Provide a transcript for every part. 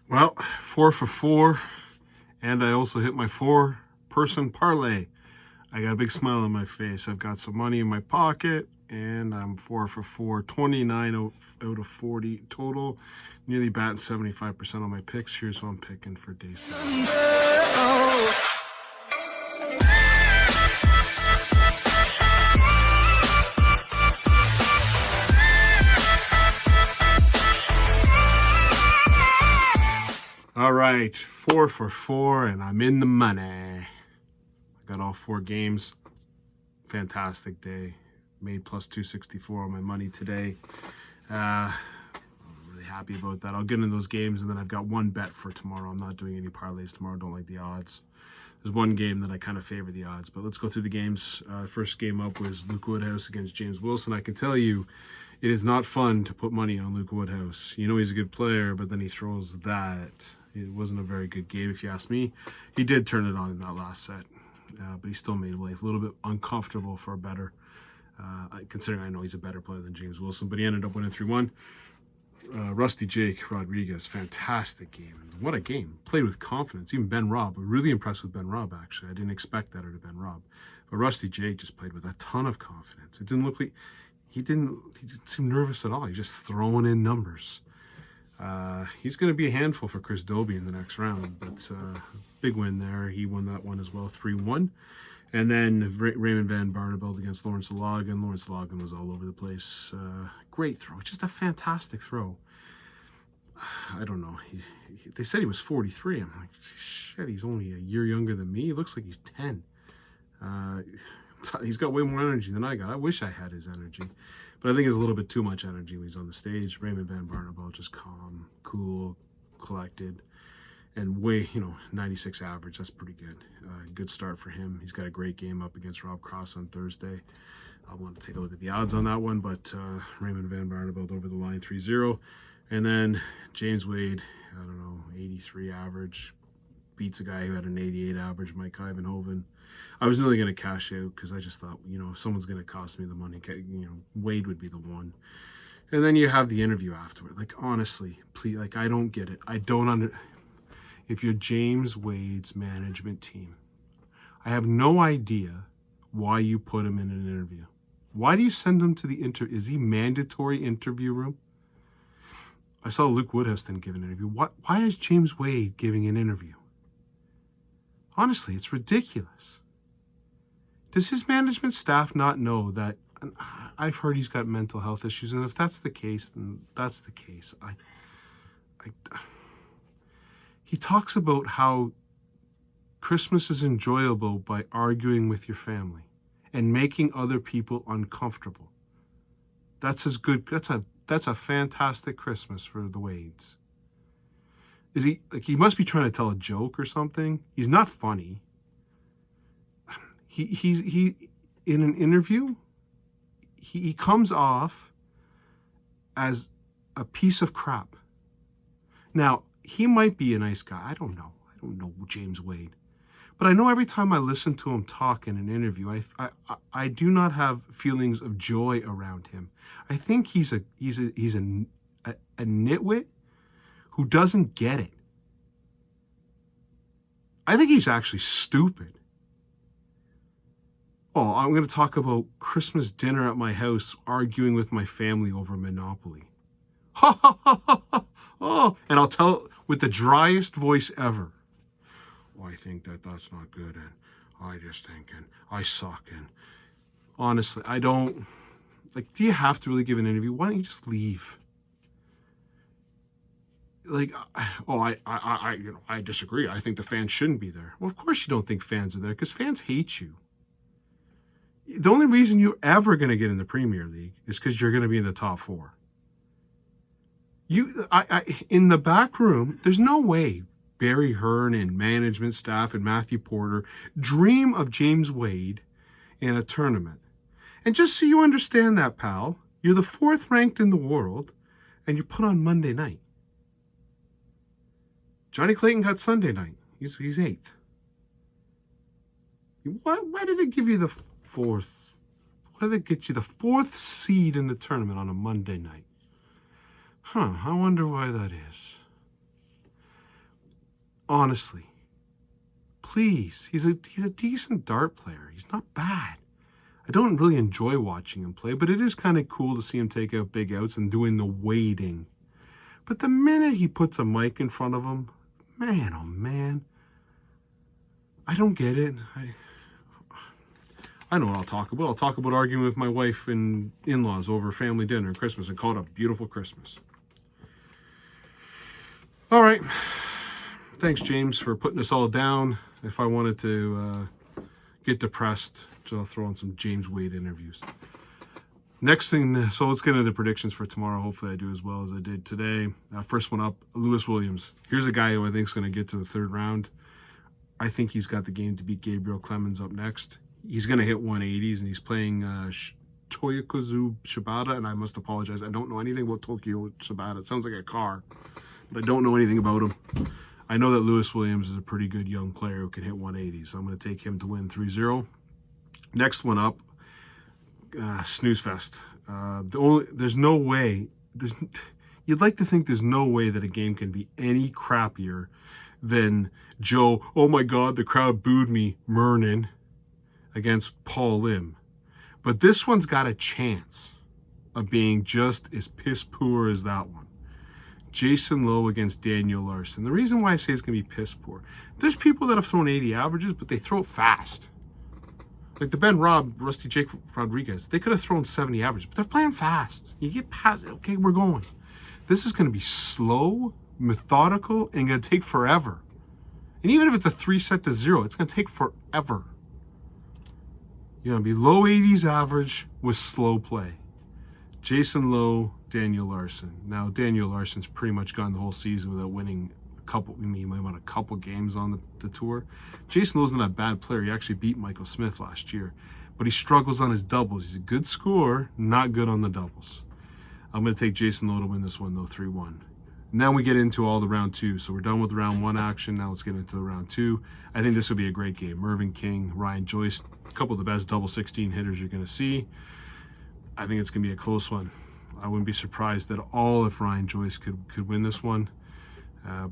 Well, 4 for 4, and I also hit my 4-person parlay. I got a big smile on my face. I've got some money in my pocket, and I'm 4 for 4, 29 out of 40 total. Nearly batting 75% on my picks. Here's what I'm picking for day 7. All right, 4 for 4, and I'm in the money. I got all 4 games. Fantastic day. Made plus 264 on my money today. I'm really happy about that. I'll get into those games, and then I've got one bet for tomorrow. I'm not doing any parlays tomorrow. Don't like the odds. There's one game that I kind of favor the odds, but let's go through the games. First game up was Luke Woodhouse against James Wilson. I can tell you, it is not fun to put money on Luke Woodhouse. You know he's a good player, but then he throws that. It wasn't a very good game, if you ask me. He did turn it on in that last set, but he still made life a little bit uncomfortable for a better, considering I know he's a better player than James Wilson, but he ended up winning 3-1. Rusty Jake Rodriguez, fantastic game. What a game. Played with confidence. Even Ben Robb. Really impressed with Ben Robb, actually. I didn't expect that out of Ben Robb. But Rusty Jake just played with a ton of confidence. It didn't look like he didn't seem nervous at all. He's just throwing in numbers. He's going to be a handful for Chris Dobie in the next round, but big win there. He won that one as well, 3-1. And then Raymond Van Barneveld against Lawrence Logan. Lawrence Logan was all over the place. Great throw, just a fantastic throw. I don't know. They said he was 43. I'm like, shit, he's only a year younger than me. He looks like he's 10. He's got way more energy than I got. I wish I had his energy. But I think it's a little bit too much energy when he's on the stage. Raymond Van Barneveld just calm, cool, collected, and 96 average. That's pretty good. Good start for him. He's got a great game up against Rob Cross on Thursday. I want to take a look at the odds on that one, but Raymond Van Barneveld over the line 3-0. And then James Wade, 83 average. Beats a guy who had an 88 average, Mike Ivanhoven. I was really going to cash out because I just thought, if someone's going to cost me the money, Wade would be the one. And then you have the interview afterward. Like, honestly, please, I don't get it. I don't if you're James Wade's management team, I have no idea why you put him in an interview. Why do you send him to the is he mandatory interview room? I saw Luke Woodhouse didn't give an interview. Why is James Wade giving an interview? Honestly, it's ridiculous. Does his management staff not know that? I've heard he's got mental health issues, and if that's the case, then that's the case. He talks about how Christmas is enjoyable by arguing with your family and making other people uncomfortable. That's a fantastic Christmas for the Wades. Is he must be trying to tell a joke or something? He's not funny. He in an interview, he comes off as a piece of crap. Now, he might be a nice guy. I don't know James Wade. But I know every time I listen to him talk in an interview, I do not have feelings of joy around him. I think he's a nitwit who doesn't get it. I think he's actually stupid. Oh, I'm going to talk about Christmas dinner at my house, arguing with my family over Monopoly. Ha ha ha ha ha. Oh, and I'll tell with the driest voice ever. Oh, I think that's not good, and I just think, and I suck, and honestly, I don't, do you have to really give an interview? Why don't you just leave? I disagree. I think the fans shouldn't be there. Well, of course you don't think fans are there, because fans hate you. The only reason you're ever going to get in the Premier League is because you're going to be in the top 4. In the back room, there's no way Barry Hearn and management staff and Matthew Porter dream of James Wade in a tournament. And just so you understand that, pal, you're the 4th ranked in the world, and you're put on Monday night. Johnny Clayton got Sunday night. He's 8th. Why did they give you the 4th? Why did they get you the 4th seed in the tournament on a Monday night? I wonder why that is. honestly, please, he's a decent dart player. He's not bad. I don't really enjoy watching him play, but it is kind of cool to see him take out big outs and doing the waiting. But the minute he puts a mic in front of him, man, oh man, I don't get it. I know what I'll talk about. I'll talk about arguing with my wife and in-laws over family dinner and Christmas and call it a beautiful Christmas. All right. Thanks, James, for putting us all down. If I wanted to get depressed, so I'll throw in some James Wade interviews. Next thing, so let's get into the predictions for tomorrow. Hopefully I do as well as I did today. First one up, Lewis Williams. Here's a guy who I think is going to get to the third round. I think he's got the game to beat Gabriel Clemens up next. He's going to hit 180s, and he's playing Toyokazu Shibata, and I must apologize. I don't know anything about Tokyo Shibata. It sounds like a car, but I don't know anything about him. I know that Lewis Williams is a pretty good young player who can hit 180, so I'm going to take him to win 3-0. Next one up, Snooze Fest. There's no way, you'd like to think there's no way that a game can be any crappier than Joe, oh my God, the crowd booed me, Murnin, against Paul Lim. But this one's got a chance of being just as piss poor as that one. Jason Lowe against Daniel Larson. The reason why I say it's going to be piss poor, there's people that have thrown 80 averages, but they throw it fast. Like the Rusty Jake Rodriguez, they could have thrown 70 averages, but they're playing fast. You get past it, okay, we're going. This is going to be slow, methodical, and going to take forever. And even if it's a 3-0, it's going to take forever. You're going to be low 80s average with slow play. Jason Lowe, Daniel Larson. Now, Daniel Larson's pretty much gone the whole season without winning he might win a couple games on the tour. Jason Lowe's not a bad player. He actually beat Michael Smith last year. But he struggles on his doubles. He's a good scorer, not good on the doubles. I'm going to take Jason Lowe to win this one, though, 3-1. And then we get into all the round two. So we're done with round one action. Now let's get into the round two. I think this will be a great game. Mervyn King, Ryan Joyce, a couple of the best double 16 hitters you're going to see. I think it's going to be a close one. I wouldn't be surprised at all if Ryan Joyce could win this one.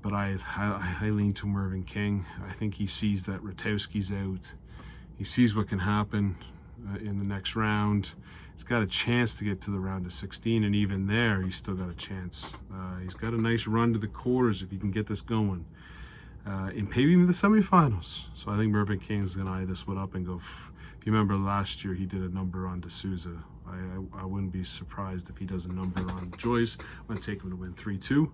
But I lean to Mervyn King. I think he sees that Ratowski's out. He sees what can happen in the next round. He's got a chance to get to the round of 16, and even there, he's still got a chance. He's got a nice run to the quarters if he can get this going. And maybe even the semifinals. So I think Mervyn King's going to eye this one up and go. If you remember last year, he did a number on D'Souza. I wouldn't be surprised if he does a number on Joyce. I'm going to take him to win 3-2.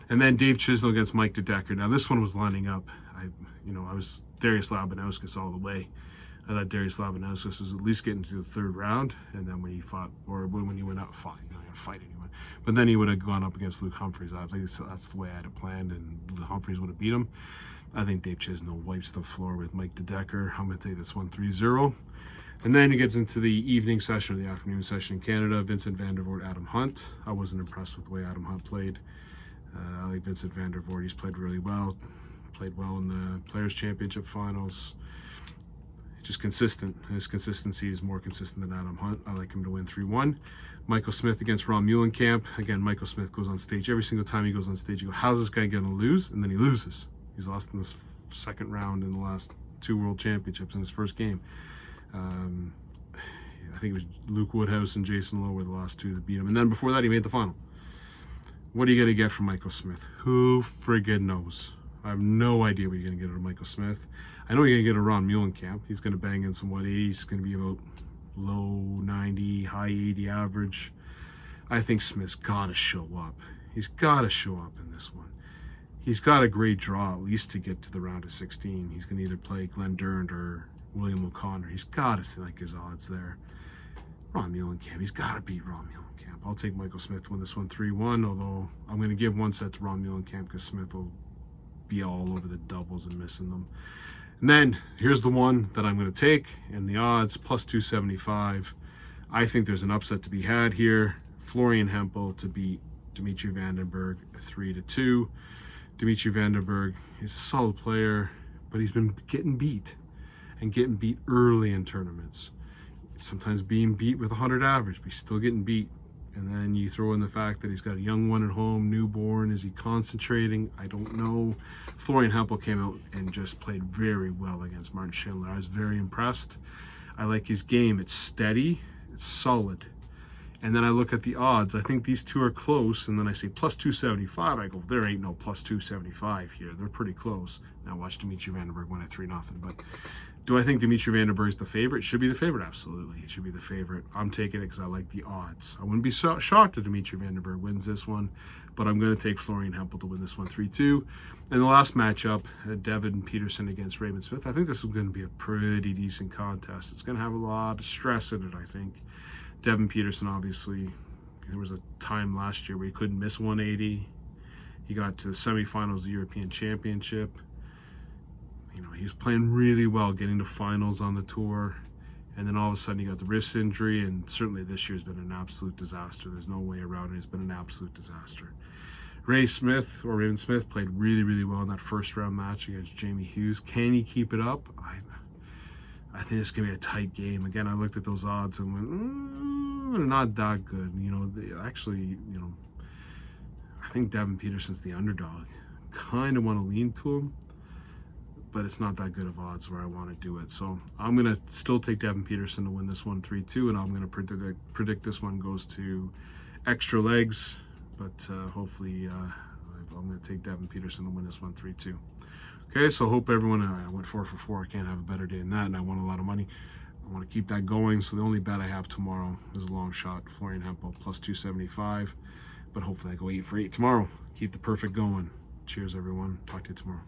And then Dave Chisnell against Mike DeDecker. Now this one was lining up. I was Darius Labanauskas all the way. I thought Darius Labanauskas was at least getting to the third round, and then when he fought, or when he went out, fought, fight anyone. But then he would have gone up against Luke Humphries. I think that's the way I had it planned, and Luke Humphries would have beat him. I think Dave Chisnell wipes the floor with Mike DeDecker. I'm going to take this one 3-0. And then he gets into the evening session or the afternoon session in Canada. Vincent van der Voort, Adam Hunt. I wasn't impressed with the way Adam Hunt played. I like Vincent van der Voort. He's played really well. Played well in the Players' Championship finals. Just consistent. His consistency is more consistent than Adam Hunt. I like him to win 3-1. Michael Smith against Ron Muhlenkamp. Again, Michael Smith goes on stage. Every single time he goes on stage, you go, how's this guy going to lose? And then he loses. He's lost in this second round in the last 2 World Championships in his first game. I think it was Luke Woodhouse and Jason Lowe were the last 2 that beat him. And then before that, he made the final. What are you going to get from Michael Smith? Who friggin' knows? I have no idea what you're going to get out of Michael Smith. I know you're going to get a Ron Muhlenkamp. He's going to bang in some 180s. He's going to be about low 90, high 80 average. I think Smith's got to show up. He's got to show up in this one. He's got a great draw at least to get to the round of 16. He's going to either play Glenn Durant or William O'Connor. He's got to like his odds there. Ron Muhlenkamp. He's got to beat Ron Muhlenkamp. I'll take Michael Smith to win this one 3-1, although I'm going to give 1 set to Ron Muhlenkamp because Smith will be all over the doubles and missing them. And then here's the one that I'm going to take, and the odds plus 275. I think there's an upset to be had here. Florian Hempel to beat Dimitri Vandenberg 3-2. Dimitri Vandenberg is a solid player, but he's been getting beat and getting beat early in tournaments. Sometimes being beat with 100 average, but he's still getting beat. And then you throw in the fact that he's got a young one at home, newborn. Is he concentrating? I don't know. Florian Hempel came out and just played very well against Martin Schindler. I was very impressed. I like his game. It's steady. It's solid. And then I look at the odds. I think these two are close. And then I say plus 275. I go, there ain't no plus 275 here. They're pretty close. Now watch Dimitri Vandenberg win at 3-0. But do I think Dimitri Vandenberg is the favorite? Should be the favorite, absolutely. He should be the favorite. I'm taking it because I like the odds. I wouldn't be shocked if Dimitri Vandenberg wins this one, but I'm going to take Florian Hempel to win this one 3-2. And the last matchup, Devin Peterson against Raymond Smith. I think this is going to be a pretty decent contest. It's going to have a lot of stress in it, I think. Devin Peterson, obviously, there was a time last year where he couldn't miss 180. He got to the semifinals of the European Championship. You know, he was playing really well, getting to finals on the tour, and then all of a sudden he got the wrist injury, and certainly this year's been an absolute disaster. There's no way around it. It's been an absolute disaster. Raymond Smith played really, really well in that first round match against Jamie Hughes. Can he keep it up? I think it's going to be a tight game. Again, I looked at those odds and went, they're not that good. You know, I think Devin Peterson's the underdog. Kind of want to lean to him, but it's not that good of odds where I want to do it. So I'm going to still take Devin Peterson to win this one 3-2, and I'm going to predict this one goes to extra legs, but hopefully I'm going to take Devin Peterson to win this one 3-2. Okay, so hope everyone, I went 4 for 4. I can't have a better day than that, and I won a lot of money. I want to keep that going, so the only bet I have tomorrow is a long shot, Florian Hempel, plus 275, but hopefully I go 8 for 8 tomorrow. Keep the perfect going. Cheers, everyone. Talk to you tomorrow.